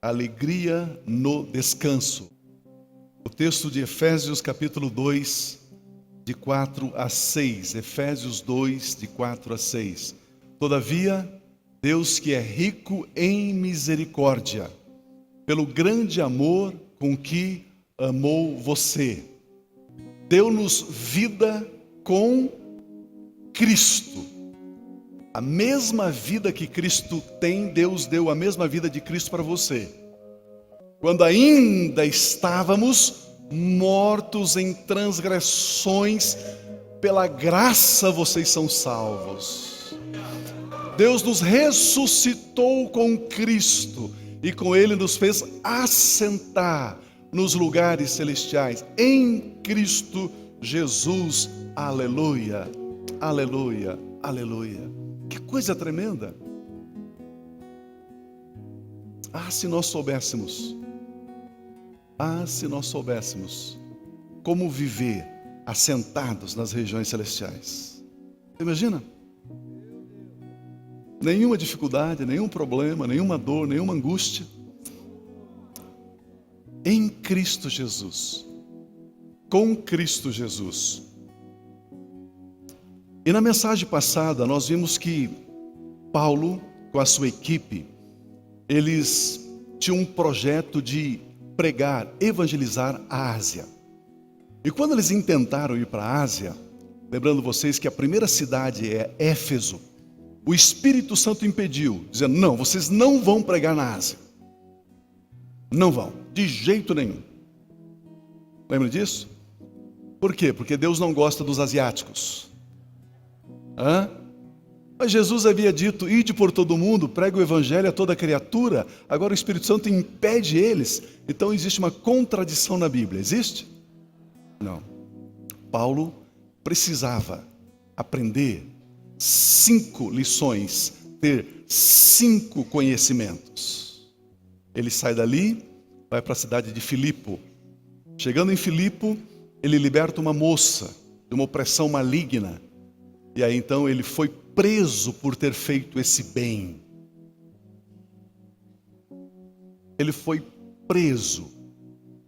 Alegria no descanso. O texto de Efésios capítulo 2, de 4 a 6. Efésios 2, de 4 a 6. Todavia, Deus que é rico em misericórdia, pelo grande amor com que amou você, deu-nos vida com Cristo. A mesma vida que Cristo tem, Deus deu a mesma vida de Cristo para você. Quando ainda estávamos mortos em transgressões, pela graça vocês são salvos. Deus nos ressuscitou com Cristo e com Ele nos fez assentar nos lugares celestiais, em Cristo Jesus. Aleluia, aleluia, aleluia. Que coisa tremenda! Se nós soubéssemos como viver assentados nas regiões celestiais. Imagina? Nenhuma dificuldade, nenhum problema, nenhuma dor, nenhuma angústia. Em Cristo Jesus. Com Cristo Jesus. E na mensagem passada nós vimos que Paulo, com a sua equipe, eles tinham um projeto de pregar, evangelizar a Ásia. E quando eles intentaram ir para a Ásia, lembrando vocês que a primeira cidade é Éfeso, o Espírito Santo impediu, dizendo: não, vocês não vão pregar na Ásia. Não vão, de jeito nenhum. Lembra disso? Por quê? Porque Deus não gosta dos asiáticos. Mas Jesus havia dito: ide por todo mundo, pregue o evangelho a toda criatura. Agora o Espírito Santo impede eles. Então existe uma contradição na Bíblia. Existe? Não. Paulo precisava aprender 5 lições, ter 5 conhecimentos. Ele sai dali, vai para a cidade de Filipo. Chegando em Filipo, ele liberta uma moça de uma opressão maligna. E aí então ele foi preso por ter feito esse bem. Ele foi preso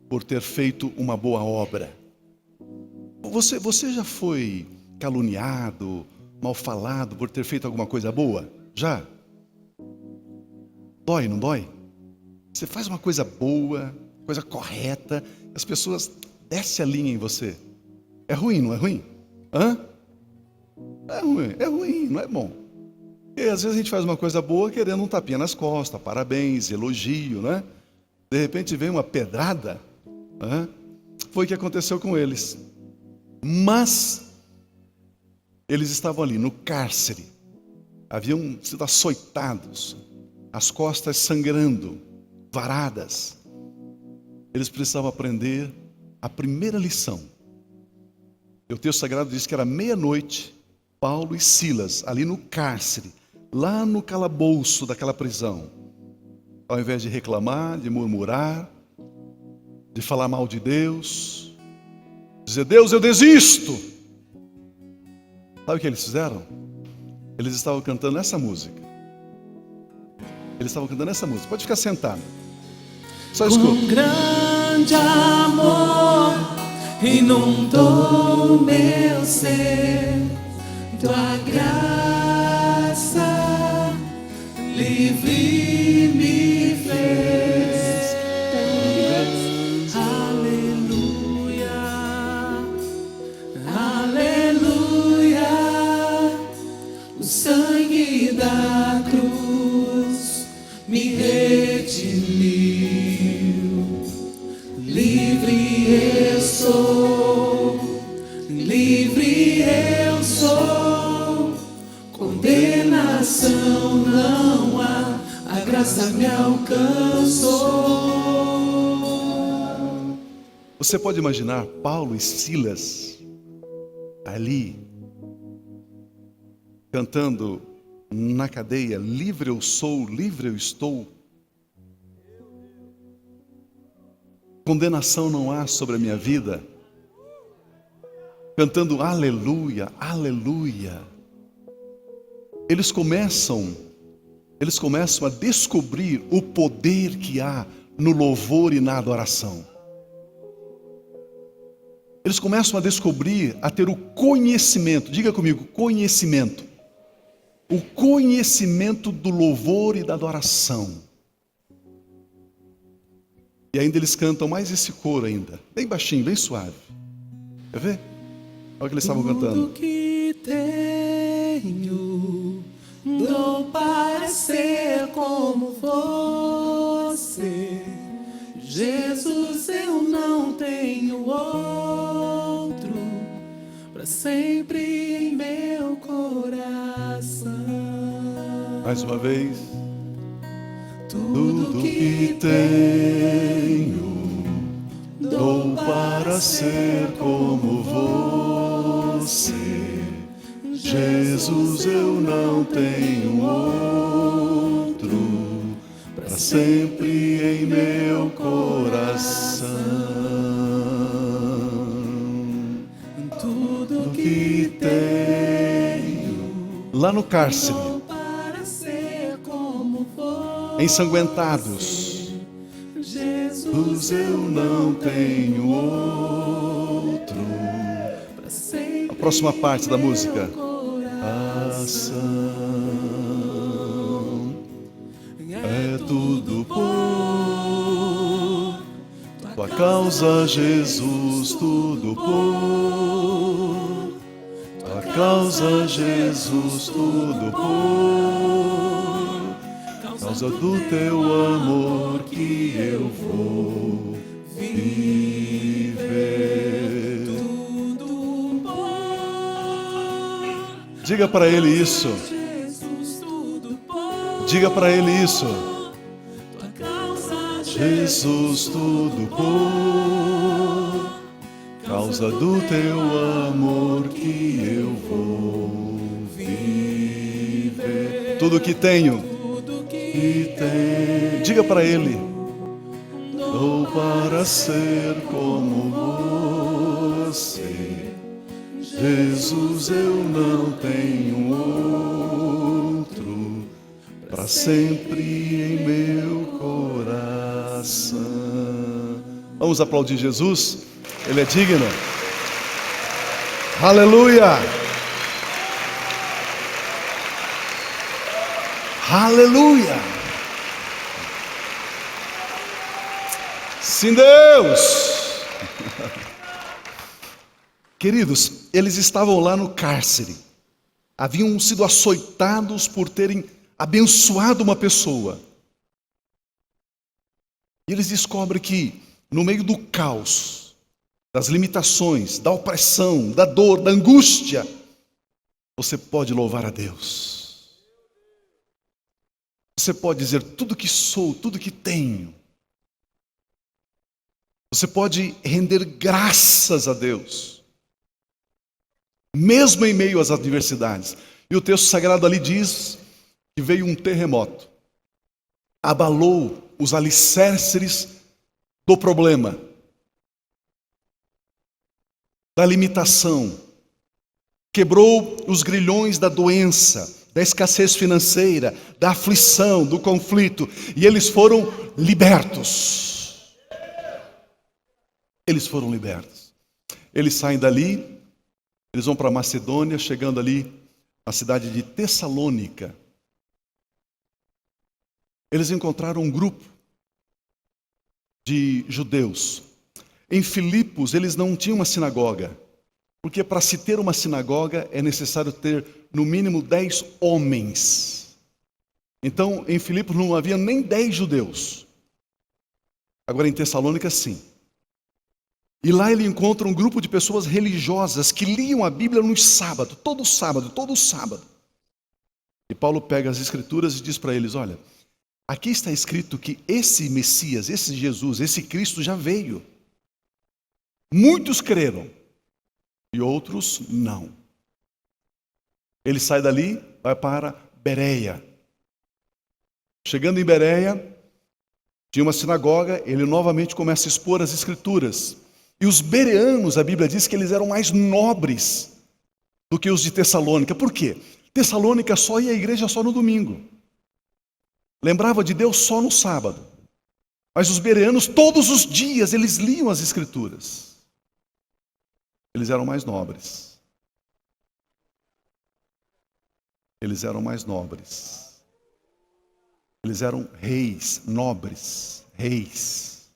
por ter feito uma boa obra. Você já foi caluniado, mal falado por ter feito alguma coisa boa? Já? Dói, não dói? Você faz uma coisa boa, coisa correta, as pessoas descem a linha em você. É ruim, não é ruim? É ruim, não é bom. E às vezes a gente faz uma coisa boa querendo um tapinha nas costas, parabéns, elogio, né? De repente vem uma pedrada. Foi o que aconteceu com eles. Mas eles estavam ali no cárcere, haviam sido açoitados, as costas sangrando, varadas. Eles precisavam aprender a primeira lição. O texto sagrado diz que era meia-noite, Paulo e Silas, ali no cárcere, lá no calabouço daquela prisão, ao invés de reclamar, de murmurar, de falar mal de Deus, dizer: Deus, eu desisto. Sabe o que eles fizeram? Eles estavam cantando essa música. Pode ficar sentado. Só escuta. Com grande amor inundou meu ser, tua graça livre me fez. Aleluia, aleluia. O sangue da cruz me redimiu. Livre eu sou, livre eu sou. Condenação não há, a graça me alcançou. Você pode imaginar Paulo e Silas ali cantando na cadeia: livre eu sou, livre eu estou. Condenação não há sobre a minha vida. Cantando aleluia, aleluia. Eles começam eles começam a descobrir o poder que há no louvor e na adoração. Eles começam a descobrir, a ter o conhecimento, diga comigo, conhecimento. O conhecimento do louvor e da adoração. E ainda eles cantam mais esse coro ainda, bem baixinho, bem suave. Quer ver? Olha o que eles estavam cantando. Tudo que tenho, dou para ser como você. Jesus, eu não tenho outro, para sempre em meu coração. Mais uma vez. Tudo que tenho, dou para ser como você. Jesus, eu não tenho outro, para sempre em meu coração. tudo Que tenho, lá no cárcere, dou para ser como você. ensanguentados, Jesus, eu não tenho outro. para sempre A próxima parte da música. coração. É tudo por tua causa, Jesus, tudo por tua causa, Jesus, tudo por causa do teu amor que eu vou viver. Tudo por Diga para ele isso. Jesus, tudo por Diga para ele isso. tua causa, Jesus, tudo por causa do teu amor que eu vou viver. Tudo que tenho, tudo que e tenho. Diga para ele. Dou para ser como você. Jesus, eu não tenho outro, para sempre em meu coração. Vamos aplaudir Jesus, ele é digno. Aleluia! Aleluia! Sim, Deus! Queridos, eles estavam lá no cárcere, haviam sido açoitados por terem abençoado uma pessoa. E eles descobrem que, no meio do caos, das limitações, da opressão, da dor, da angústia, você pode louvar a Deus. Você pode dizer tudo que sou, tudo que tenho. Você pode render graças a Deus, mesmo em meio às adversidades. E o texto sagrado ali diz que veio um terremoto, abalou os alicerces do problema, da limitação, quebrou os grilhões da doença, da escassez financeira, da aflição, do conflito, e eles foram libertos. Eles foram libertos. Eles saem dali, eles vão para Macedônia, chegando ali na cidade de Tessalônica. Eles encontraram um grupo de judeus. Em Filipos, eles não tinham uma sinagoga, porque para se ter uma sinagoga é necessário ter no mínimo 10 homens. Então, em Filipos não havia nem 10 judeus. Agora, em Tessalônica, sim. E lá ele encontra um grupo de pessoas religiosas que liam a Bíblia no sábado, todo sábado, todo sábado. E Paulo pega as escrituras e diz para eles, olha, aqui está escrito que esse Messias, esse Jesus, esse Cristo já veio. Muitos creram e outros não. Ele sai dali, vai para Bereia. Chegando em Bereia, tinha uma sinagoga, ele novamente começa a expor as escrituras. E os bereanos, a Bíblia diz que eles eram mais nobres do que os de Tessalônica. Por quê? Tessalônica só ia à igreja só no domingo. lembrava de Deus só no sábado. Mas os bereanos, todos os dias, eles liam as Escrituras. Eles eram mais nobres. Eles eram mais nobres. Eles eram reis, nobres, reis,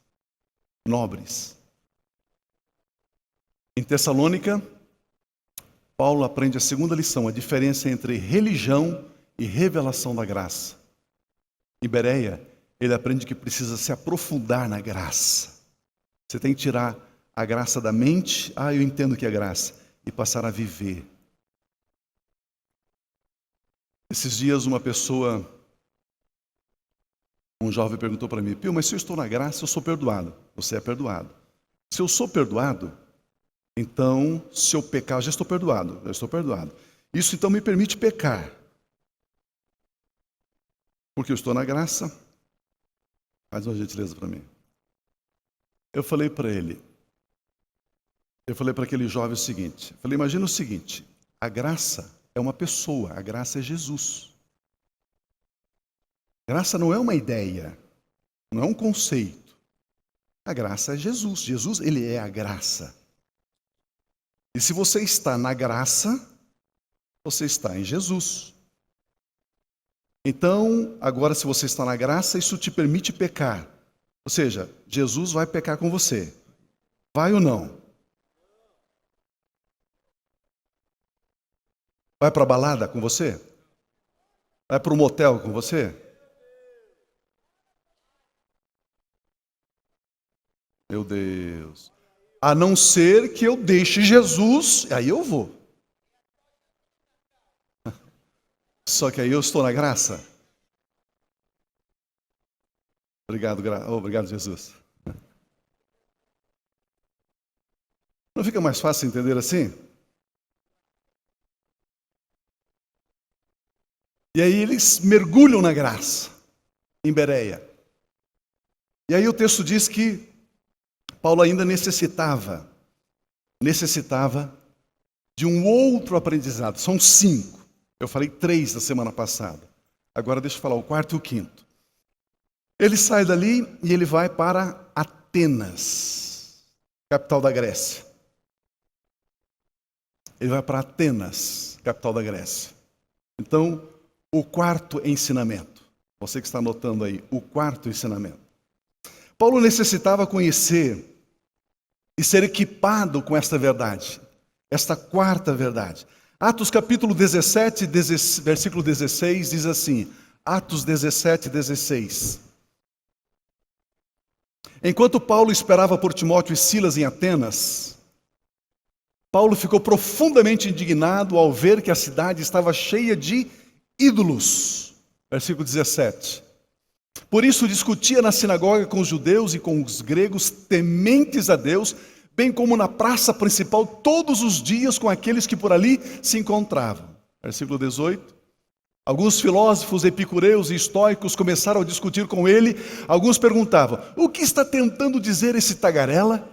nobres. Em Tessalônica, Paulo aprende a segunda lição, a diferença entre religião e revelação da graça. Em Bereia, ele aprende que precisa se aprofundar na graça. Você tem que tirar a graça da mente, eu entendo que é graça, e passar a viver. Esses dias um jovem perguntou para mim, Pio, mas se eu estou na graça, eu sou perdoado. Você é perdoado. Se eu sou perdoado, então, se eu pecar, eu já estou perdoado. Isso então me permite pecar. Porque eu estou na graça. Faz uma gentileza para mim. Eu falei para aquele jovem o seguinte, imagina o seguinte, a graça é uma pessoa, a graça é Jesus. A graça não é uma ideia, não é um conceito. A graça é Jesus. Jesus, ele é a graça. E se você está na graça, você está em Jesus. Então, agora se você está na graça, isso te permite pecar. Ou seja, Jesus vai pecar com você. Vai ou não? Vai para a balada com você? Vai para o motel com você? Meu Deus. A não ser que eu deixe Jesus, aí eu vou. Só que aí eu estou na graça. Obrigado, Jesus. Não fica mais fácil entender assim? E aí eles mergulham na graça, em Bereia. E aí o texto diz que Paulo ainda necessitava de um outro aprendizado. São 5. Eu falei 3 na semana passada. Agora deixa eu falar o 4º e o 5º. Ele sai dali e ele vai para Atenas, capital da Grécia. Ele vai para Atenas, capital da Grécia. Então, o 4º ensinamento. Você que está anotando aí, o 4º ensinamento. Paulo necessitava conhecer e ser equipado com esta verdade, esta 4ª verdade. Atos capítulo 17, versículo 16, diz assim, Atos 17, 16. Enquanto Paulo esperava por Timóteo e Silas em Atenas, Paulo ficou profundamente indignado ao ver que a cidade estava cheia de ídolos. Versículo 17. Por isso discutia na sinagoga com os judeus e com os gregos tementes a Deus, bem como na praça principal todos os dias com aqueles que por ali se encontravam. Versículo 18. Alguns filósofos epicureus e estoicos começaram a discutir com ele. Alguns perguntavam, o que está tentando dizer esse tagarela?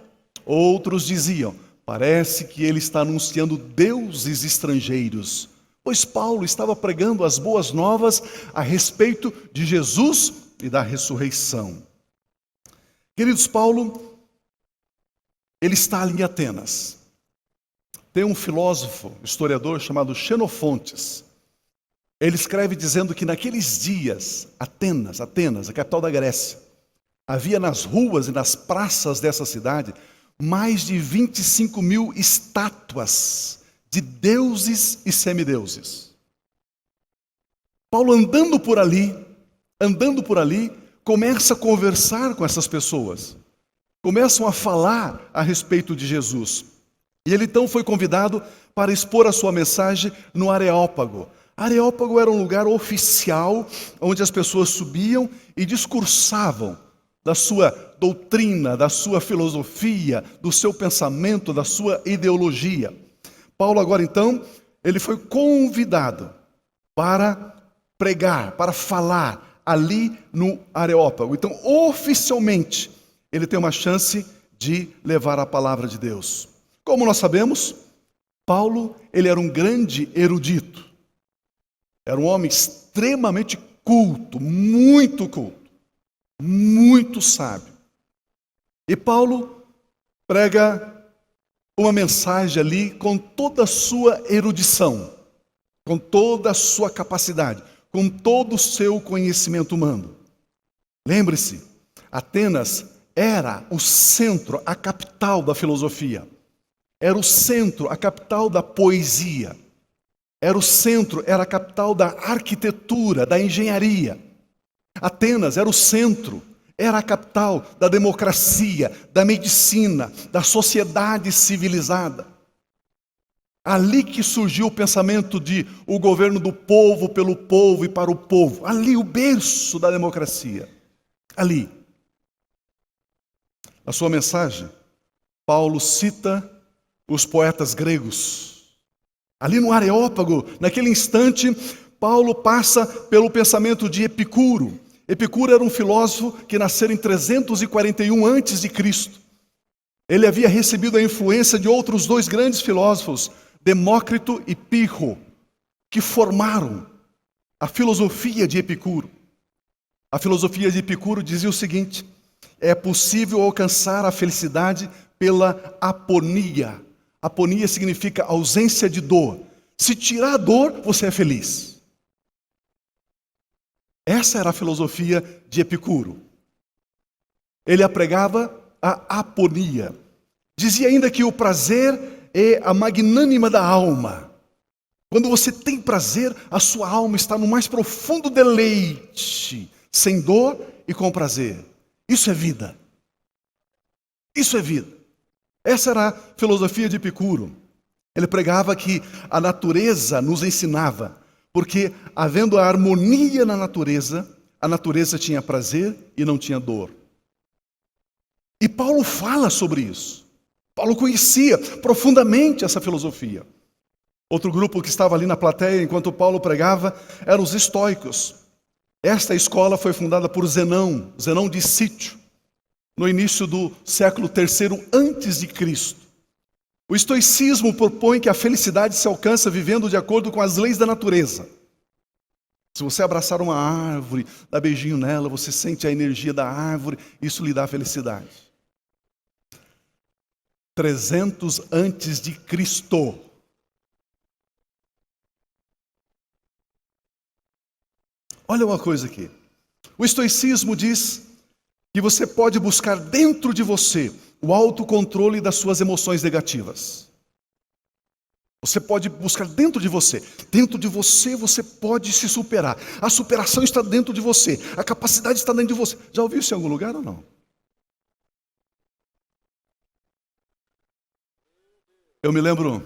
Outros diziam, parece que ele está anunciando deuses estrangeiros. Pois Paulo estava pregando as boas novas a respeito de Jesus e da ressurreição. Queridos, Paulo, ele está ali em Atenas. Tem um filósofo, historiador chamado Xenofontes. Ele escreve dizendo que naqueles dias, Atenas, a capital da Grécia, havia nas ruas e nas praças dessa cidade mais de 25 mil estátuas de deuses e semideuses. Paulo andando por ali, começa a conversar com essas pessoas. Começam a falar a respeito de Jesus. E ele então foi convidado para expor a sua mensagem no Areópago. Areópago era um lugar oficial, onde as pessoas subiam e discursavam da sua doutrina, da sua filosofia, do seu pensamento, da sua ideologia. Paulo agora então, ele foi convidado para pregar, para falar ali no Areópago. Então, oficialmente, ele tem uma chance de levar a palavra de Deus. Como nós sabemos, Paulo, ele era um grande erudito. Era um homem extremamente culto, muito sábio. E Paulo prega uma mensagem ali com toda a sua erudição, com toda a sua capacidade, com todo o seu conhecimento humano. Lembre-se, Atenas era o centro, a capital da filosofia. Era o centro, a capital da poesia. Era o centro, era a capital da arquitetura, da engenharia. Atenas era o centro, era a capital da democracia, da medicina, da sociedade civilizada. Ali que surgiu o pensamento de o governo do povo, pelo povo e para o povo. Ali o berço da democracia. Ali. Na sua mensagem, Paulo cita os poetas gregos. Ali no Areópago, naquele instante, Paulo passa pelo pensamento de Epicuro. Epicuro era um filósofo que nasceu em 341 a.C. Ele havia recebido a influência de outros dois grandes filósofos, Demócrito e Pirro, que formaram a filosofia de Epicuro. A filosofia de Epicuro dizia o seguinte: é possível alcançar a felicidade pela aponia. Aponia significa ausência de dor. Se tirar a dor, você é feliz. Essa era a filosofia de Epicuro. Ele apregava a aponia. Dizia ainda que o prazer é a magnânima da alma. Quando você tem prazer, a sua alma está no mais profundo deleite, sem dor e com prazer. Isso é vida. Isso é vida. Essa era a filosofia de Epicuro. Ele pregava que a natureza nos ensinava, porque havendo a harmonia na natureza, a natureza tinha prazer e não tinha dor. E Paulo fala sobre isso. Paulo conhecia profundamente essa filosofia. Outro grupo que estava ali na plateia enquanto Paulo pregava eram os estoicos. Esta escola foi fundada por Zenão de Cítio, no início do século III a.C. O estoicismo propõe que a felicidade se alcança vivendo de acordo com as leis da natureza. Se você abraçar uma árvore, dar beijinho nela, você sente a energia da árvore, isso lhe dá felicidade. 300 antes de Cristo. Olha uma coisa aqui. O estoicismo diz que você pode buscar dentro de você o autocontrole das suas emoções negativas. Você pode buscar dentro de você. Dentro de você, você pode se superar. A superação está dentro de você. A capacidade está dentro de você. Já ouviu isso em algum lugar ou não? Eu me lembro,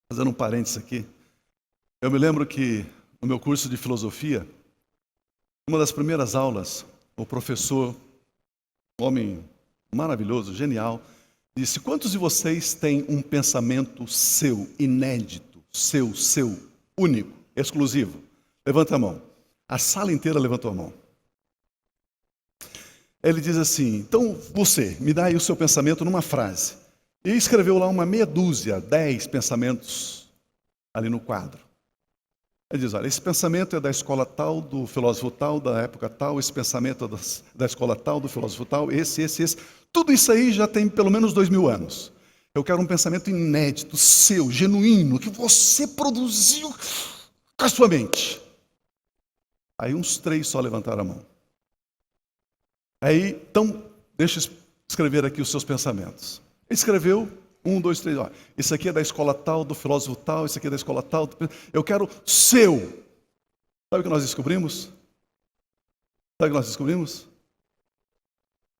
fazendo um parênteses aqui, eu me lembro que no meu curso de filosofia, uma das primeiras aulas, o professor, um homem maravilhoso, genial, disse: quantos de vocês têm um pensamento seu, inédito, seu, único, exclusivo? Levanta a mão. A sala inteira levantou a mão. Ele diz assim: então você, me dá aí o seu pensamento numa frase. E escreveu lá uma meia dúzia, 10 pensamentos ali no quadro. Ele diz: olha, esse pensamento é da escola tal, do filósofo tal, da época tal, esse pensamento é da escola tal, do filósofo tal, esse. Tudo isso aí já tem pelo menos 2000 anos. Eu quero um pensamento inédito, seu, genuíno, que você produziu com a sua mente. Aí uns 3 só levantaram a mão. Aí, então, deixa eu escrever aqui os seus pensamentos. Ele escreveu 1, 2, 3, ó. Isso aqui é da escola tal, do filósofo tal, isso aqui é da escola tal. Eu quero seu. Sabe o que nós descobrimos?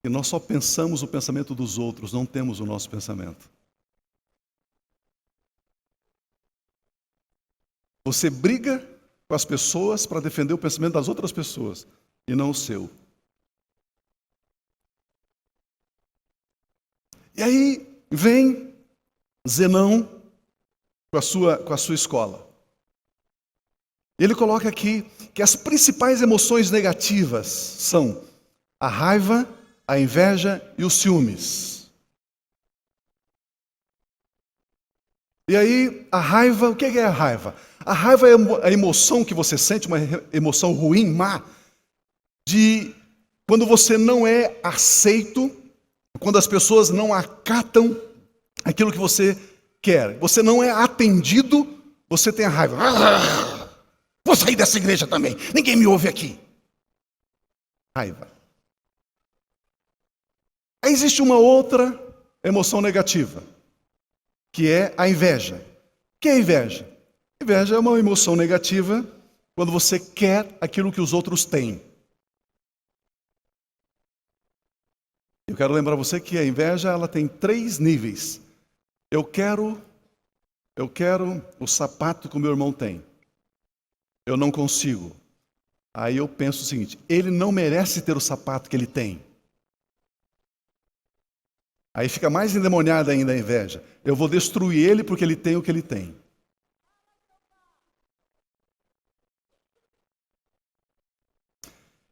Que nós só pensamos o pensamento dos outros, não temos o nosso pensamento. Você briga com as pessoas para defender o pensamento das outras pessoas e não o seu. E aí vem Zenão com a sua escola. Ele coloca aqui que as principais emoções negativas são a raiva, a inveja e os ciúmes. E aí, a raiva, o que é a raiva? A raiva é a emoção que você sente, uma emoção ruim, má, de quando você não é aceito, quando as pessoas não acatam aquilo que você quer. Você não é atendido, você tem a raiva. Vou sair dessa igreja também, ninguém me ouve aqui. Raiva. Aí existe uma outra emoção negativa, que é a inveja. O que é a inveja? Inveja é uma emoção negativa quando você quer aquilo que os outros têm. Eu quero lembrar você que a inveja ela tem 3 níveis. Eu quero o sapato que o meu irmão tem. Eu não consigo. Aí eu penso o seguinte: ele não merece ter o sapato que ele tem. Aí fica mais endemoniada ainda a inveja. Eu vou destruir ele porque ele tem o que ele tem.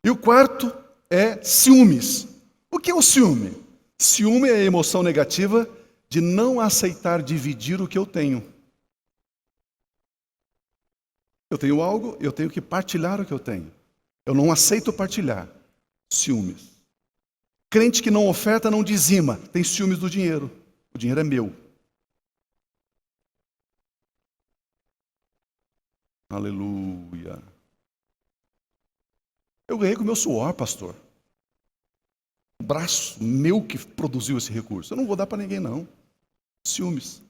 E o quarto é ciúmes. O que é o ciúme? Ciúme é a emoção negativa de não aceitar dividir o que eu tenho. Eu tenho algo, eu tenho que partilhar o que eu tenho. Eu não aceito partilhar. Ciúmes. Crente que não oferta, não dizima, tem ciúmes do dinheiro. O dinheiro é meu. Aleluia. Eu ganhei com o meu suor, pastor. O braço meu que produziu esse recurso. Eu não vou dar para ninguém, não. Ciúmes.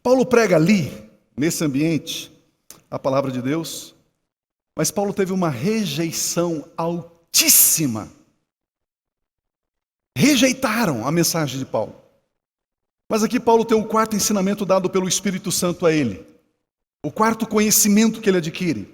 Paulo prega ali, nesse ambiente, a palavra de Deus, mas Paulo teve uma rejeição altíssima. Rejeitaram a mensagem de Paulo. Mas aqui Paulo tem um quarto ensinamento dado pelo Espírito Santo a ele. O quarto conhecimento que ele adquire.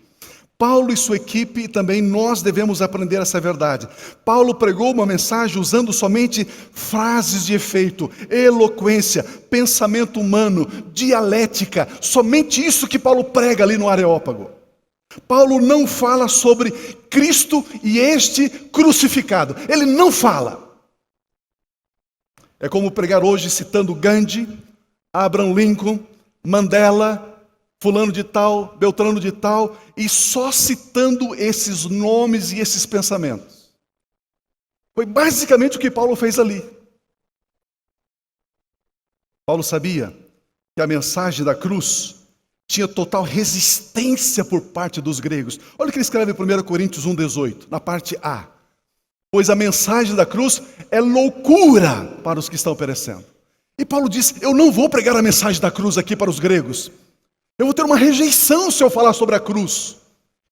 Paulo e sua equipe, e também nós devemos aprender essa verdade. Paulo pregou uma mensagem usando somente frases de efeito, eloquência, pensamento humano, dialética. Somente isso que Paulo prega ali no Areópago. Paulo não fala sobre Cristo e este crucificado. Ele não fala. É como pregar hoje citando Gandhi, Abraham Lincoln, Mandela, fulano de tal, beltrano de tal, e só citando esses nomes e esses pensamentos. Foi basicamente o que Paulo fez ali. Paulo sabia que a mensagem da cruz tinha total resistência por parte dos gregos. Olha o que ele escreve em 1 Coríntios 1,18, na parte A. Pois a mensagem da cruz é loucura para os que estão perecendo. E Paulo disse, eu não vou pregar a mensagem da cruz aqui para os gregos. Eu vou ter uma rejeição se eu falar sobre a cruz.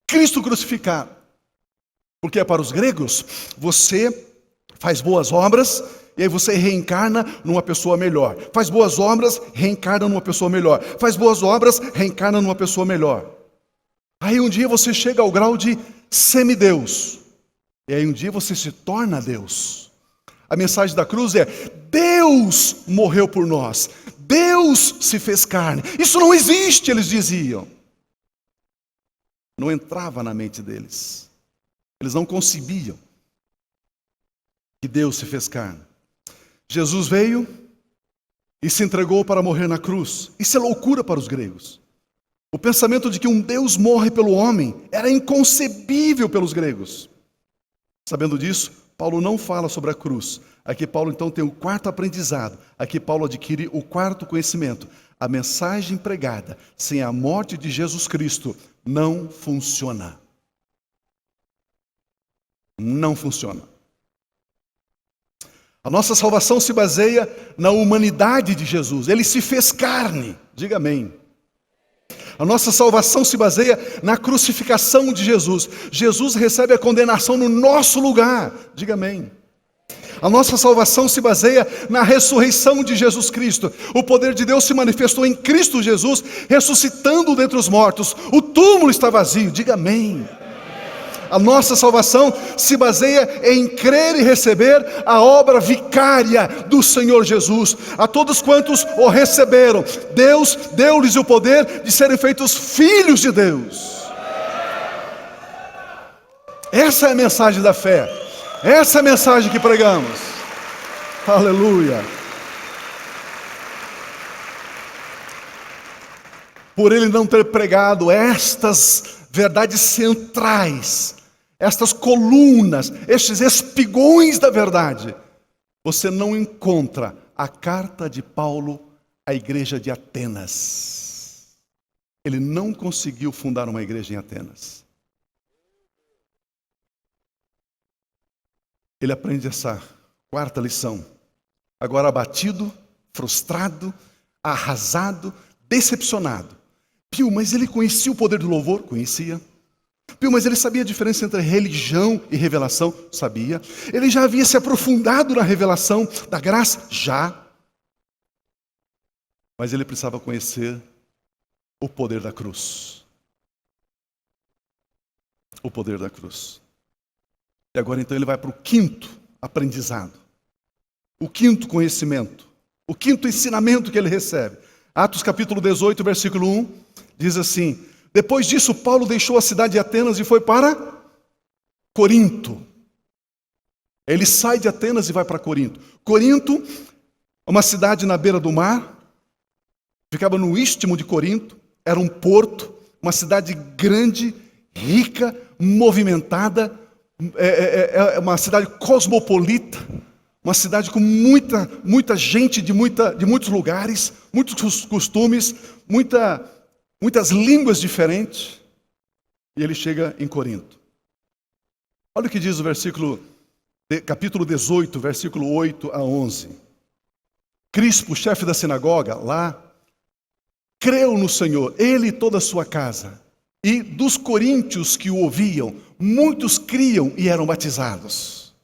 Cristo crucificado. Porque para os gregos, você faz boas obras e aí você reencarna numa pessoa melhor. Faz boas obras, reencarna numa pessoa melhor. Faz boas obras, reencarna numa pessoa melhor. Aí um dia você chega ao grau de semideus. E aí um dia você se torna Deus. A mensagem da cruz é, Deus morreu por nós. Deus se fez carne. Isso não existe, eles diziam. Não entrava na mente deles. Eles não concebiam que Deus se fez carne. Jesus veio e se entregou para morrer na cruz. Isso é loucura para os gregos. O pensamento de que um Deus morre pelo homem era inconcebível pelos gregos. Sabendo disso, Paulo não fala sobre a cruz. Aqui Paulo então tem o quarto aprendizado. Aqui Paulo adquire o quarto conhecimento. A mensagem pregada sem a morte de Jesus Cristo não funciona. Não funciona. A nossa salvação se baseia na humanidade de Jesus. Ele se fez carne. Diga amém. A nossa salvação se baseia na crucificação de Jesus. Jesus recebe a condenação no nosso lugar. Diga amém. A nossa salvação se baseia na ressurreição de Jesus Cristo. O poder de Deus se manifestou em Cristo Jesus, ressuscitando dentre os mortos. O túmulo está vazio. Diga amém. A nossa salvação se baseia em crer e receber a obra vicária do Senhor Jesus. A todos quantos o receberam, Deus deu-lhes o poder de serem feitos filhos de Deus. Essa é a mensagem da fé. Essa é a mensagem que pregamos. Aleluia. por ele não ter pregado estas verdades centrais, estas colunas, estes espigões da verdade, você não encontra a carta de Paulo à igreja de Atenas. Ele não conseguiu fundar uma igreja em Atenas. Ele aprende essa quarta lição. Agora abatido, frustrado, arrasado, decepcionado. Pio, mas ele conhecia o poder do louvor? Conhecia. Pio, mas ele sabia a diferença entre religião e revelação? Sabia. Ele já havia se aprofundado na revelação da graça? Já. Mas ele precisava conhecer o poder da cruz. O poder da cruz. E agora então ele vai para o quinto aprendizado. O quinto conhecimento. O quinto ensinamento que ele recebe. Atos capítulo 18, versículo 1, diz assim: depois disso Paulo deixou a cidade de Atenas e foi para Corinto. Ele sai de Atenas e vai para Corinto. Corinto, uma cidade na beira do mar, ficava no istmo de Corinto, era um porto, uma cidade grande, rica, movimentada, uma cidade cosmopolita, uma cidade com muita gente de muitos lugares, muitos costumes, muitas línguas diferentes. E ele chega em Corinto. Olha o que diz o capítulo 18, versículo 8 a 11. Crispo, chefe da sinagoga, lá, creu no Senhor, ele e toda a sua casa. E dos coríntios que o ouviam, muitos criam e eram batizados.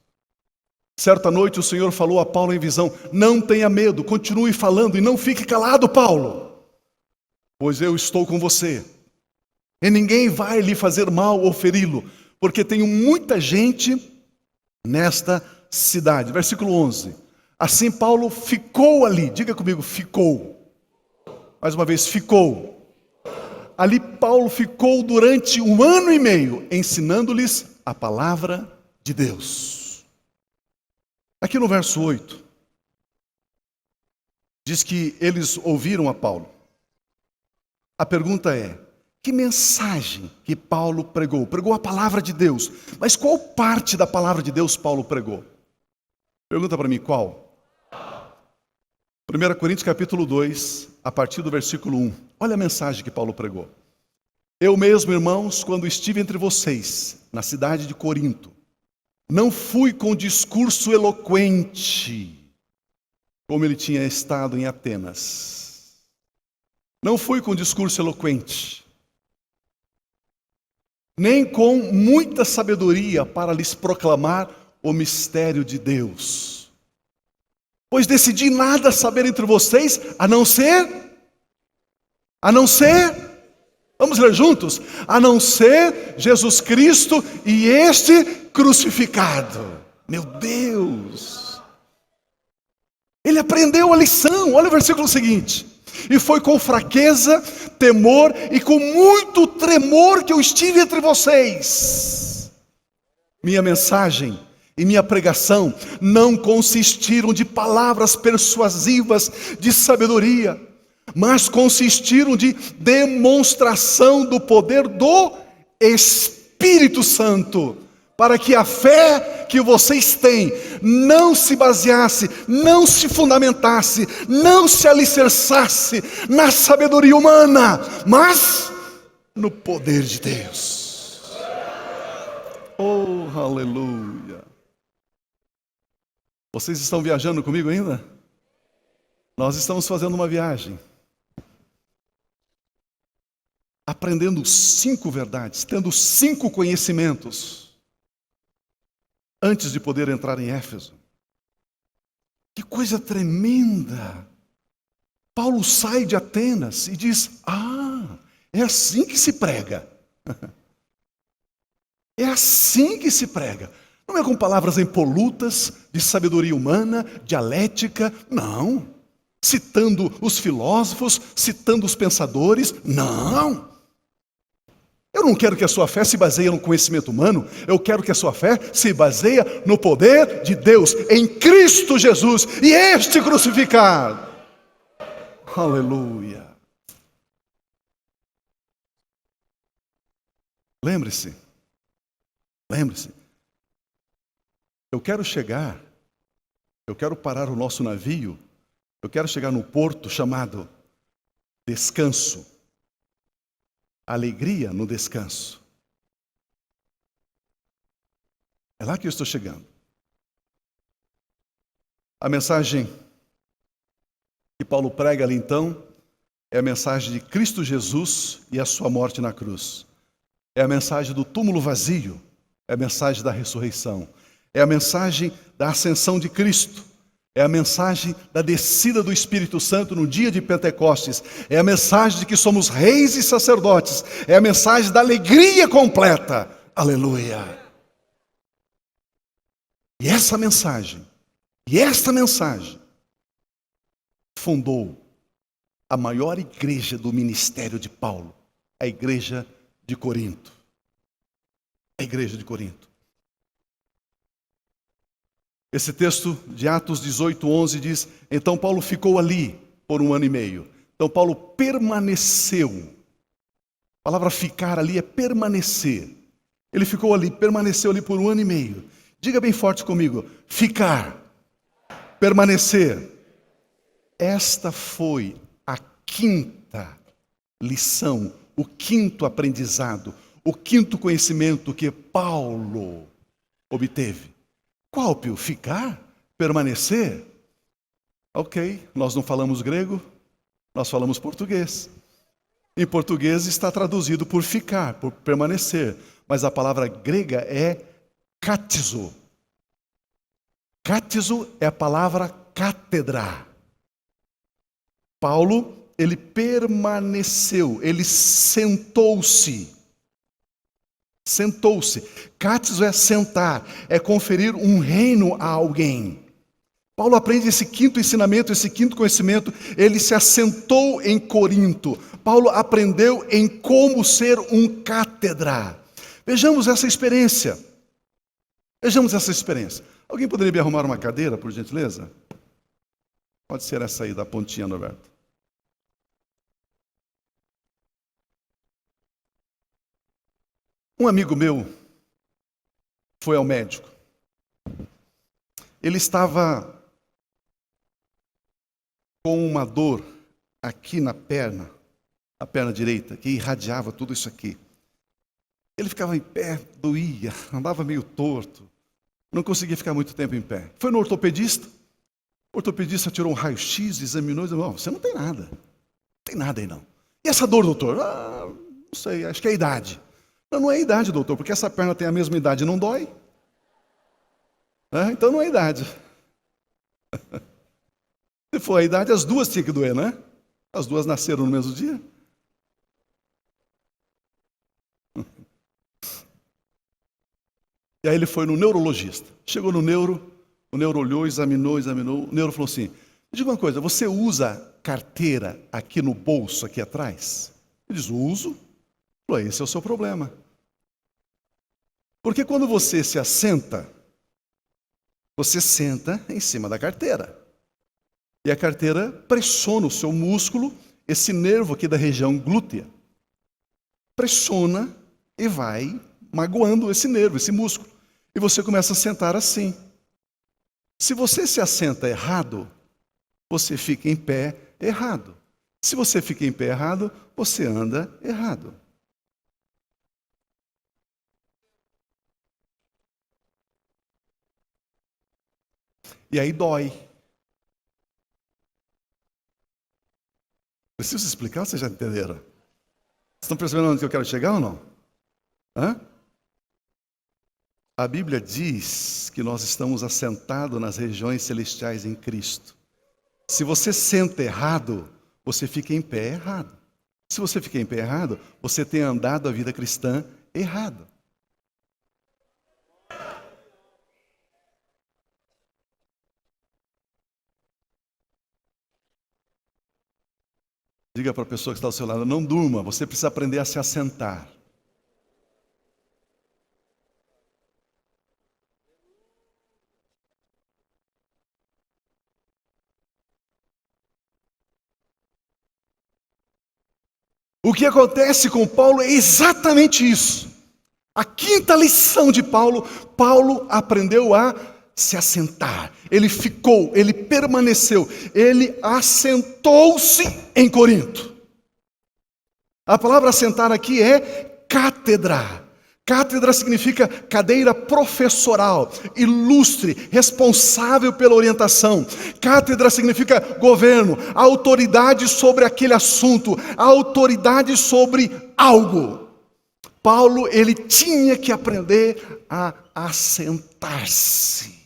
Certa noite o Senhor falou a Paulo em visão: não tenha medo, continue falando e não fique calado, Paulo, pois eu estou com você. E ninguém vai lhe fazer mal ou feri-lo, porque tenho muita gente nesta cidade. Versículo 11. Assim Paulo ficou ali, diga comigo, ficou. Mais uma vez, ficou. Ali Paulo ficou durante 1 ano e meio, ensinando-lhes a palavra de Deus. Aqui no verso 8, diz que eles ouviram a Paulo. A pergunta é: que mensagem que Paulo pregou? Pregou a palavra de Deus, mas qual parte da palavra de Deus Paulo pregou? Pergunta para mim, qual? 1 Coríntios capítulo 2, a partir do versículo 1. Olha a mensagem que Paulo pregou. Eu mesmo, irmãos, quando estive entre vocês, na cidade de Corinto, não fui com discurso eloquente, como ele tinha estado em Atenas. Não fui com discurso eloquente, nem com muita sabedoria para lhes proclamar o mistério de Deus. Pois decidi nada saber entre vocês, a não ser, vamos ler juntos? A não ser Jesus Cristo e este crucificado. Meu Deus! Ele aprendeu a lição, olha o versículo seguinte. E foi com fraqueza, temor e com muito tremor que eu estive entre vocês. Minha mensagem e minha pregação não consistiram de palavras persuasivas de sabedoria, mas consistiram de demonstração do poder do Espírito Santo, para que a fé que vocês têm não se baseasse, não se fundamentasse, não se alicerçasse na sabedoria humana, mas no poder de Deus. Oh, aleluia! Vocês estão viajando comigo ainda? Nós estamos fazendo uma viagem, aprendendo 5 verdades, tendo 5 conhecimentos, antes de poder entrar em Éfeso. Que coisa tremenda! Paulo sai de Atenas e diz: é assim que se prega. É assim que se prega. Não é com palavras impolutas, de sabedoria humana, dialética, não. Citando os filósofos, citando os pensadores, não. Eu não quero que a sua fé se baseie no conhecimento humano, eu quero que a sua fé se baseie no poder de Deus, em Cristo Jesus, e este crucificado. Aleluia. Lembre-se, lembre-se, eu quero parar o nosso navio, eu quero chegar no porto chamado descanso, alegria no descanso. É lá que eu estou chegando. A mensagem que Paulo prega ali então é a mensagem de Cristo Jesus e a sua morte na cruz. É a mensagem do túmulo vazio, é a mensagem da ressurreição, é a mensagem da ascensão de Cristo, é a mensagem da descida do Espírito Santo no dia de Pentecostes, é a mensagem de que somos reis e sacerdotes, é a mensagem da alegria completa. Aleluia! E esta mensagem fundou a maior igreja do ministério de Paulo, a igreja de Corinto. A igreja de Corinto. Esse texto de Atos 18:11 diz: então Paulo ficou ali por 1 ano e meio. Então Paulo permaneceu. A palavra ficar ali é permanecer. Ele ficou ali, permaneceu ali por 1 ano e meio. Diga bem forte comigo: ficar, permanecer. Esta foi a quinta lição, o quinto aprendizado, o quinto conhecimento que Paulo obteve. Qual, Pio? Ficar? Permanecer? Ok, nós não falamos grego, nós falamos português. Em português está traduzido por ficar, por permanecer, mas a palavra grega é katizo. Katizo é a palavra cátedra. Paulo, ele permaneceu, ele sentou-se. Sentou-se. Katizo é sentar, é conferir um reino a alguém. Paulo aprende esse quinto ensinamento, esse quinto conhecimento, ele se assentou em Corinto. Paulo aprendeu em como ser um cátedra. Vejamos essa experiência. Vejamos essa experiência. Alguém poderia me arrumar uma cadeira, por gentileza? Pode ser essa aí, da pontinha, Norberto. Um amigo meu foi ao médico. Ele estava com uma dor aqui na perna, a perna direita, que irradiava tudo isso aqui. Ele ficava em pé, doía, andava meio torto, não conseguia ficar muito tempo em pé. Foi no ortopedista, o ortopedista tirou um raio-x, examinou e disse: você não tem nada, não tem nada aí não. E essa dor, doutor? Não sei, acho que é a idade. Não é a idade, doutor, porque essa perna tem a mesma idade e não dói. Então não é a idade. Se for a idade, as duas tinham que doer, né? As duas nasceram no mesmo dia. E aí ele foi no neurologista. Chegou no neuro, o neuro olhou, examinou. O neuro falou assim: me diga uma coisa, você usa carteira aqui no bolso, aqui atrás? Ele diz: uso. Falou: esse é o seu problema. Porque quando você se assenta, você senta em cima da carteira. E a carteira pressiona o seu músculo, esse nervo aqui da região glútea. Pressiona e vai magoando esse nervo, esse músculo. E você começa a sentar assim. Se você se assenta errado, você fica em pé errado. Se você fica em pé errado, você anda errado. E aí dói. Preciso explicar ou vocês já entenderam? Vocês estão percebendo onde eu quero chegar ou não? A Bíblia diz que nós estamos assentados nas regiões celestiais em Cristo. Se você senta errado, você fica em pé errado. Se você fica em pé errado, você tem andado a vida cristã errado. Diga para a pessoa que está ao seu lado: não durma, você precisa aprender a se assentar. O que acontece com Paulo é exatamente isso. A quinta lição de Paulo, Paulo aprendeu a se assentar. Ele ficou, ele permaneceu, ele assentou-se em Corinto. A palavra assentar aqui é cátedra. Cátedra significa cadeira professoral, ilustre, responsável pela orientação. Cátedra significa governo, autoridade sobre aquele assunto, autoridade sobre algo. Paulo, ele tinha que aprender a assentar-se.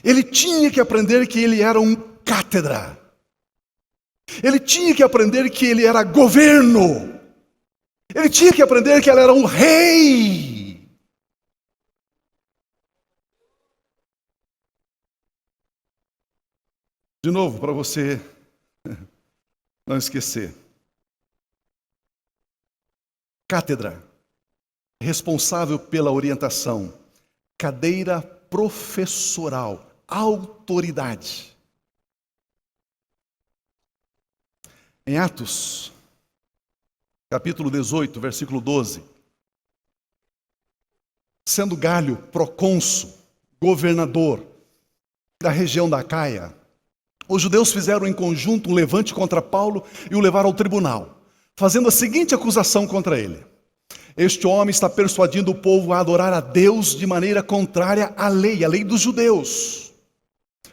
Ele tinha que aprender que ele era um cátedra. Ele tinha que aprender que ele era governo. Ele tinha que aprender que ele era um rei. De novo, para você não esquecer. Cátedra, responsável pela orientação. Cadeira professoral, autoridade. Em Atos, capítulo 18, versículo 12. Sendo Galho procônsul, governador da região da Acaia, os judeus fizeram em conjunto um levante contra Paulo e o levaram ao tribunal, fazendo a seguinte acusação contra ele: este homem está persuadindo o povo a adorar a Deus de maneira contrária à lei dos judeus.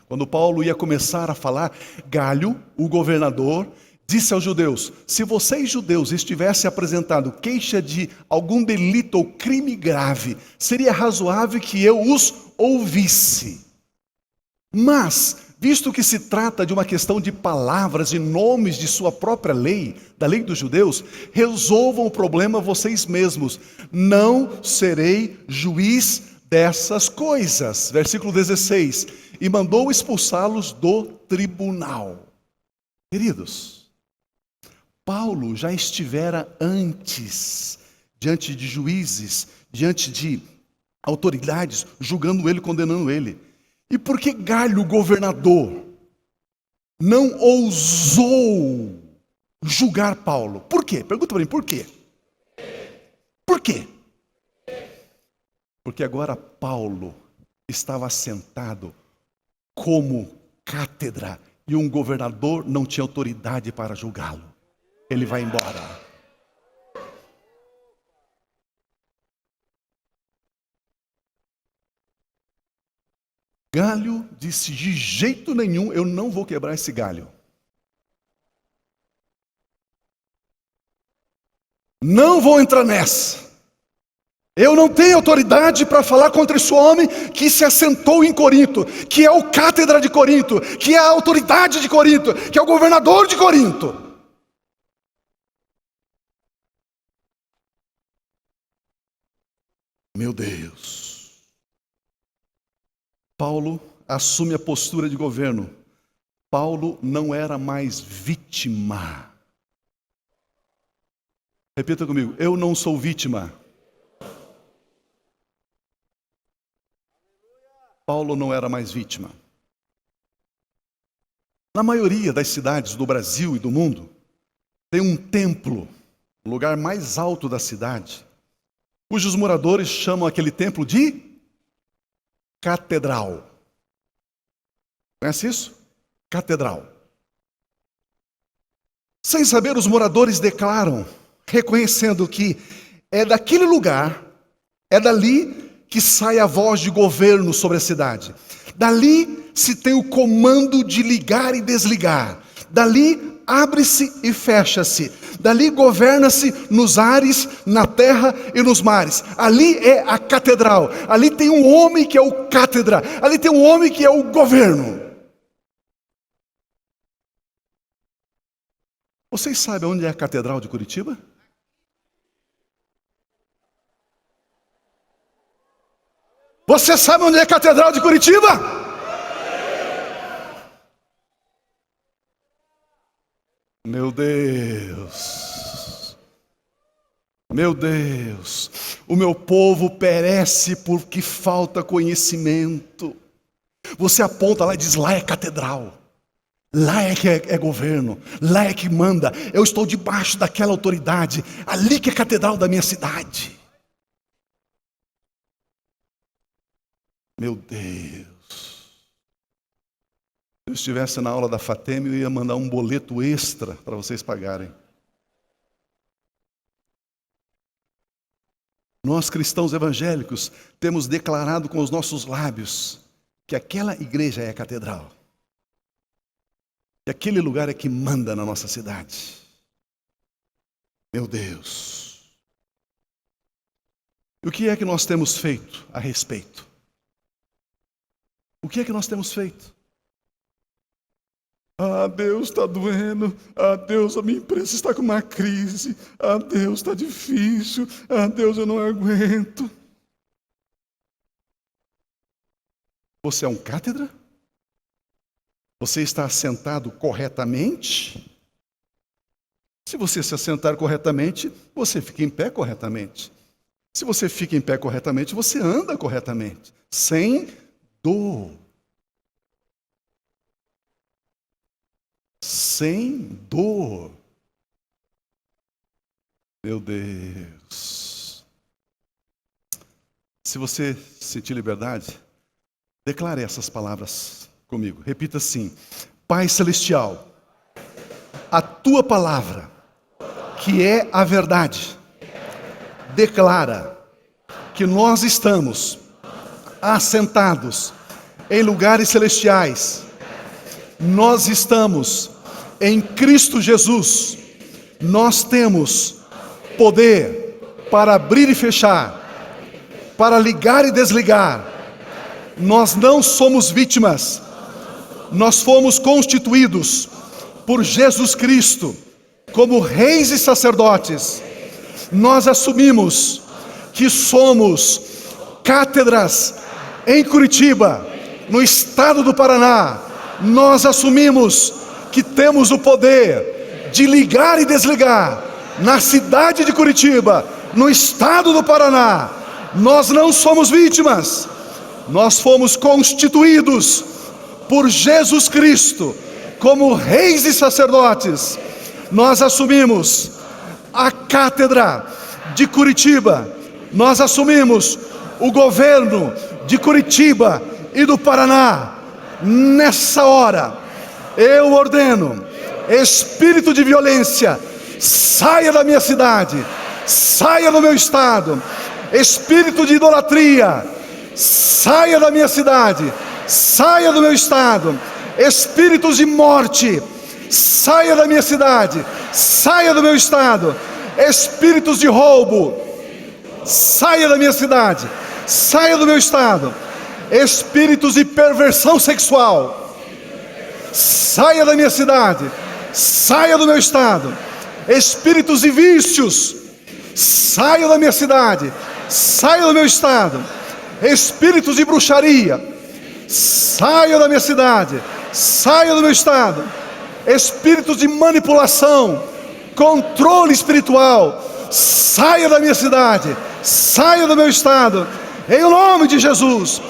Quando Paulo ia começar a falar, Galho, o governador, disse aos judeus: se vocês judeus estivessem apresentado queixa de algum delito ou crime grave, seria razoável que eu os ouvisse. Mas, visto que se trata de uma questão de palavras e nomes de sua própria lei, da lei dos judeus, resolvam o problema vocês mesmos. Não serei juiz dessas coisas. Versículo 16. E mandou expulsá-los do tribunal. Queridos, Paulo já estivera antes, diante de juízes, diante de autoridades, julgando ele, condenando ele. E por que Galho, o governador, não ousou julgar Paulo? Por quê? Pergunta para mim, por quê? Por quê? Porque agora Paulo estava sentado como cátedra e um governador não tinha autoridade para julgá-lo. Ele vai embora. Galho disse: de jeito nenhum eu não vou quebrar esse galho. Não vou entrar nessa. Eu não tenho autoridade para falar contra esse homem que se assentou em Corinto, que é o cátedra de Corinto, que é a autoridade de Corinto, que é o governador de Corinto. Meu Deus. Paulo assume a postura de governo. Paulo não era mais vítima. Repita comigo: eu não sou vítima. Paulo não era mais vítima. Na maioria das cidades do Brasil e do mundo, tem um templo, o lugar mais alto da cidade, cujos moradores chamam aquele templo de catedral. Conhece isso? Catedral. Sem saber, os moradores declaram, reconhecendo que é daquele lugar, é dali que sai a voz de governo sobre a cidade. Dali se tem o comando de ligar e desligar. Dali abre-se e fecha-se. Dali governa-se nos ares, na terra e nos mares. Ali é a catedral. Ali tem um homem que é o cátedra. Ali tem um homem que é o governo. Vocês sabem onde é a catedral de Curitiba? Você sabe onde é a catedral de Curitiba? Meu Deus, meu Deus, o meu povo perece porque falta conhecimento. Você aponta lá e diz: lá é catedral. Lá é que é governo, lá é que manda. Eu estou debaixo daquela autoridade. Ali que é a catedral da minha cidade. Meu Deus. Se eu estivesse na aula da FATEM, eu ia mandar um boleto extra para vocês pagarem. Nós, cristãos evangélicos, temos declarado com os nossos lábios que aquela igreja é a catedral. E aquele lugar é que manda na nossa cidade. Meu Deus. E o que é que nós temos feito a respeito? O que é que nós temos feito? Ah, Deus, está doendo. Ah, Deus, a minha empresa está com uma crise. Ah, Deus, está difícil. Ah, Deus, eu não aguento. Você é um cátedra? Você está assentado corretamente? Se você se assentar corretamente, você fica em pé corretamente. Se você fica em pé corretamente, você anda corretamente, sem dor. Sem dor. Meu Deus. Se você sentir liberdade, declare essas palavras comigo. Repita assim: Pai Celestial, a tua palavra, que é a verdade, declara que nós estamos assentados em lugares celestiais. Nós estamos em Cristo Jesus. Nós temos poder para abrir e fechar, para ligar e desligar. Nós não somos vítimas. Nós fomos constituídos por Jesus Cristo como reis e sacerdotes. Nós assumimos que somos cátedras em Curitiba, no estado do Paraná. Nós assumimos que temos o poder de ligar e desligar na cidade de Curitiba, no estado do Paraná. Nós não somos vítimas. Nós fomos constituídos por Jesus Cristo como reis e sacerdotes. Nós assumimos a cátedra de Curitiba. Nós assumimos o governo de Curitiba e do Paraná. Nessa hora, eu ordeno: espírito de violência, saia da minha cidade, saia do meu estado. Espírito de idolatria, saia da minha cidade, saia do meu estado. Espíritos de morte, saia da minha cidade, saia do meu estado. Espíritos de roubo, saia da minha cidade, saia do meu estado. Espíritos de perversão sexual, saia da minha cidade, saia do meu estado. Espíritos de vícios, saia da minha cidade, saia do meu estado. Espíritos de bruxaria, saia da minha cidade, saia do meu estado. Espíritos de manipulação, controle espiritual, saia da minha cidade, saia do meu estado. Em nome de Jesus,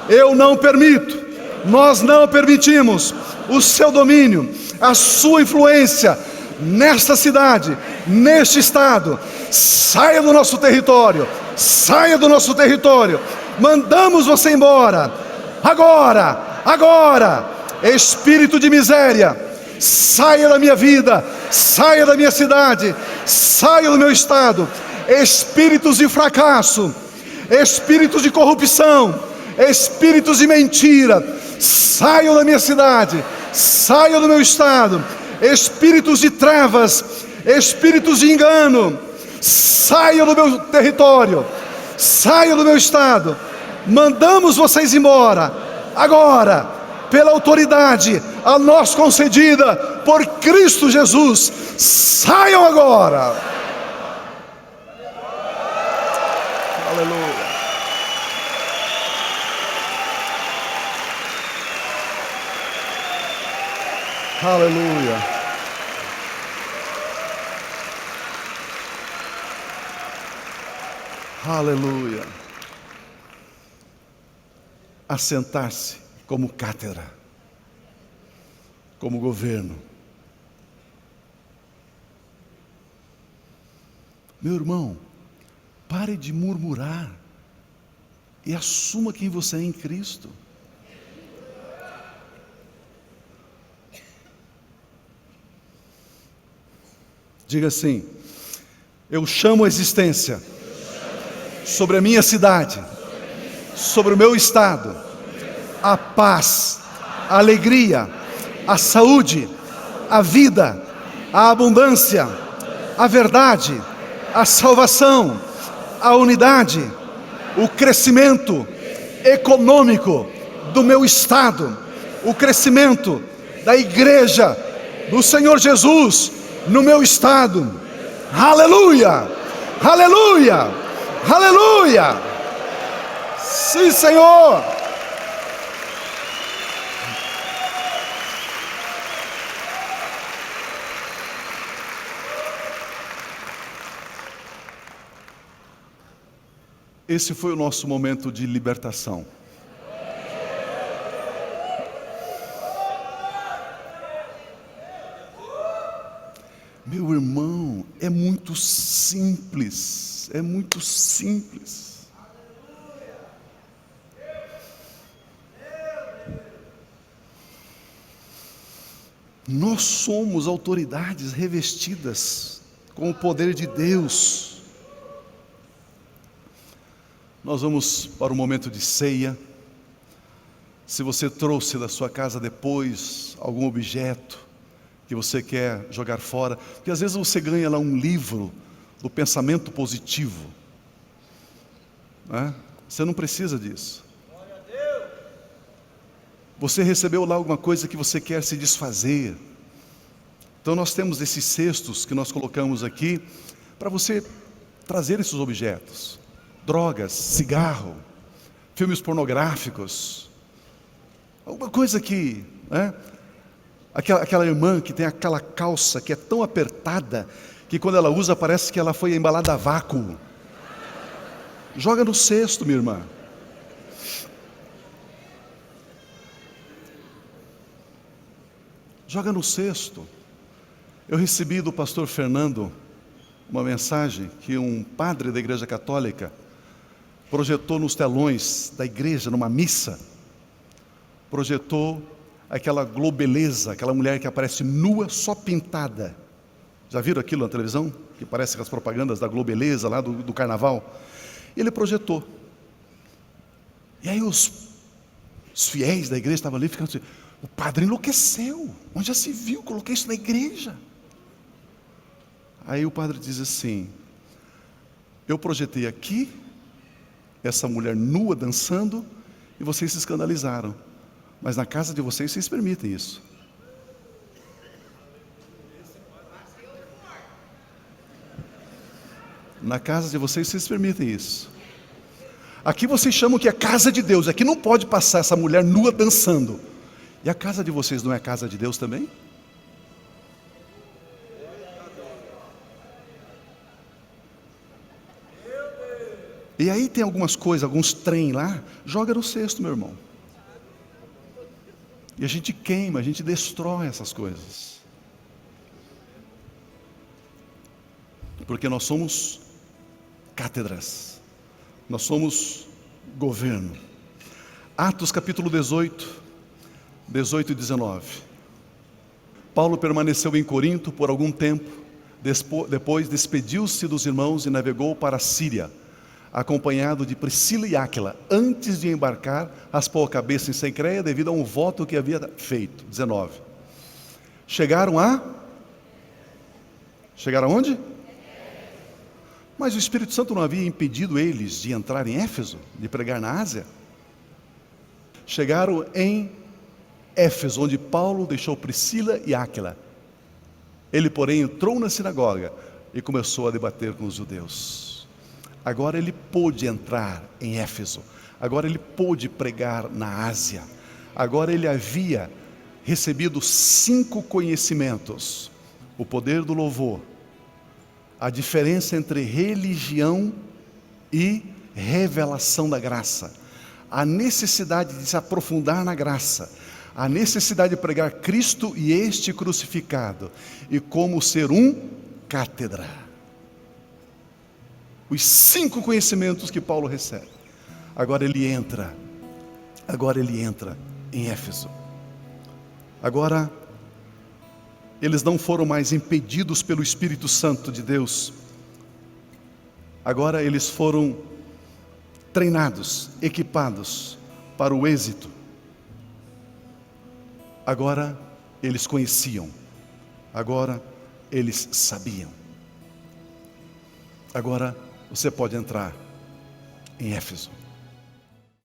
eu não permito, nós não permitimos o seu domínio, a sua influência nesta cidade, neste estado. Saia do nosso território, saia do nosso território. Mandamos você embora, agora, agora. Espírito de miséria, saia da minha vida, saia da minha cidade, saia do meu estado. Espíritos de fracasso, espíritos de corrupção, espíritos de mentira, saiam da minha cidade, saiam do meu estado. Espíritos de trevas, espíritos de engano, saiam do meu território, saiam do meu estado. Mandamos vocês embora, agora, pela autoridade a nós concedida por Cristo Jesus. Saiam agora. Aleluia. Aleluia. Aleluia. Assentar-se como cátedra, como governo. Meu irmão, pare de murmurar e assuma quem você é em Cristo. Diga assim: eu chamo a existência sobre a minha cidade, sobre o meu estado, a paz, a alegria, a saúde, a vida, a abundância, a verdade, a salvação, a unidade, o crescimento econômico do meu estado, o crescimento da igreja do Senhor Jesus no meu estado. Aleluia! Aleluia! Aleluia! Sim, Senhor! Esse foi o nosso momento de libertação. Meu irmão, é muito simples, é muito simples. Nós somos autoridades revestidas com o poder de Deus. Nós vamos para o momento de ceia. Se você trouxe da sua casa depois algum objeto que você quer jogar fora, porque às vezes você ganha lá um livro do pensamento positivo, né? Você não precisa disso. Você recebeu lá alguma coisa que você quer se desfazer. Então nós temos esses cestos que nós colocamos aqui para você trazer esses objetos. Drogas, cigarro, filmes pornográficos, alguma coisa que, né? Aquela irmã que tem aquela calça que é tão apertada que quando ela usa parece que ela foi embalada a vácuo. Joga no cesto, minha irmã. Joga no cesto. Eu recebi do pastor Fernando uma mensagem que um padre da Igreja Católica projetou nos telões da igreja, numa missa. Projetou aquela globeleza, aquela mulher que aparece nua, só pintada. Já viram aquilo na televisão? Que parece as propagandas da globeleza lá do carnaval. E ele projetou. E aí os fiéis da igreja estavam ali ficando assim: o padre enlouqueceu, onde já se viu, coloquei isso na igreja. Aí o padre diz assim: eu projetei aqui essa mulher nua dançando e vocês se escandalizaram, mas na casa de vocês permitem isso. Na casa de vocês permitem isso. Aqui vocês chamam que é casa de Deus, aqui não pode passar essa mulher nua dançando. E a casa de vocês não é casa de Deus também? E aí tem algumas coisas, alguns trem lá, joga no cesto, meu irmão. E a gente queima, a gente destrói essas coisas. Porque nós somos cátedras, nós somos governo. Atos capítulo 18 e 19. Paulo permaneceu em Corinto por algum tempo, depois despediu-se dos irmãos e navegou para a Síria, acompanhado de Priscila e Áquila, antes de embarcar, raspou a cabeça em Cencreia devido a um voto que havia feito. 19. Chegaram onde? Mas o Espírito Santo não havia impedido eles de entrar em Éfeso, de pregar na Ásia? Chegaram em Éfeso, onde Paulo deixou Priscila e Áquila. Ele, porém, entrou na sinagoga e começou a debater com os judeus. Agora ele pôde entrar em Éfeso, agora ele pôde pregar na Ásia, agora ele havia recebido 5 conhecimentos: o poder do louvor, a diferença entre religião e revelação da graça, a necessidade de se aprofundar na graça, a necessidade de pregar Cristo e este crucificado, e como ser um cátedra. Os 5 conhecimentos que Paulo recebe. Agora ele entra em Éfeso. Agora, eles não foram mais impedidos pelo Espírito Santo de Deus. Agora eles foram treinados, equipados para o êxito. Agora eles conheciam. Agora eles sabiam. Agora você pode entrar em Éfeso.